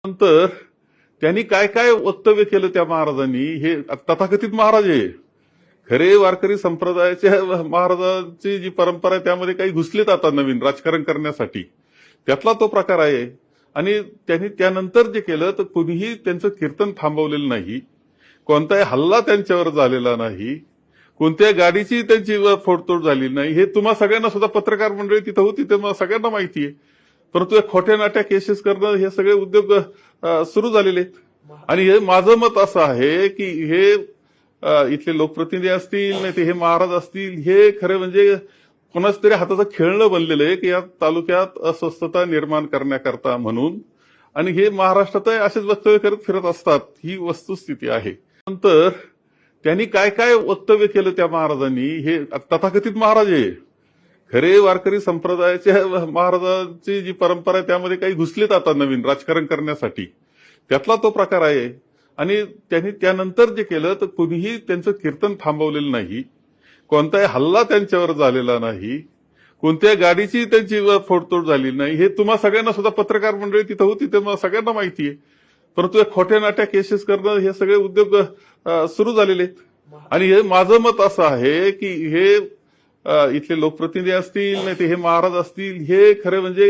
नंतर त्यांनी काय काय वक्तव्य केलं त्या महाराजांनी, हे तथाकथित महाराज आहे. खरे वारकरी संप्रदायाच्या महाराजांची जी परंपरा आहे त्यामध्ये काही घुसलेत आता नवीन राजकारण करण्यासाठी, त्यातला तो प्रकार आहे. आणि त्यांनी त्यानंतर जे केलं तर कुणीही त्यांचं कीर्तन थांबवलेलं नाही, कोणताही हल्ला त्यांच्यावर झालेला नाही, कोणत्या गाडीची त्यांची फोडतोड झालेली नाही. हे तुम्हा सगळ्यांना सुद्धा पत्रकार मंडळी तिथं होती ते मला सगळ्यांना माहिती आहे. परंतु या खोट्या नाट्या केसेस करणं हे सगळे उद्योग सुरू झालेले आहेत. आणि हे माझं मत असं आहे की हे इथले लोकप्रतिनिधी असतील नाही ते हे महाराज असतील, हे खरे म्हणजे कोणाच तरी हाताचं खेळणं बनलेलं आहे की या तालुक्यात अस्वस्थता निर्माण करण्याकरता म्हणून. आणि हे महाराष्ट्रात असेच वक्तव्य करत फिरत असतात, ही वस्तुस्थिती आहे. नंतर त्यांनी काय काय वक्तव्य केलं त्या महाराजांनी, हे तथाकथित महाराज आहे. खरे वारकरी संप्रदायाच्या महाराजांची जी परंपरा आहे त्यामध्ये काही घुसलेत आता नवीन राजकारण करण्यासाठी, त्यातला तो प्रकार आहे. आणि त्यांनी त्यानंतर जे केलं तर कुणीही त्यांचं कीर्तन थांबवलेलं नाही, कोणताही हल्ला त्यांच्यावर झालेला नाही, कोणत्या गाडीची त्यांची फोडतोड झालेली नाही. हे तुम्हा सगळ्यांना सुद्धा पत्रकार मंडळी तिथं होती ते मला सगळ्यांना माहिती आहे. परंतु या खोट्या नाट्या केसेस करणं हे सगळे उद्योग सुरू झालेले आहेत. आणि हे माझं मत असं आहे की हे इथले लोकप्रतिनिधी असतील नाही ते हे महाराज असतील, हे खरे म्हणजे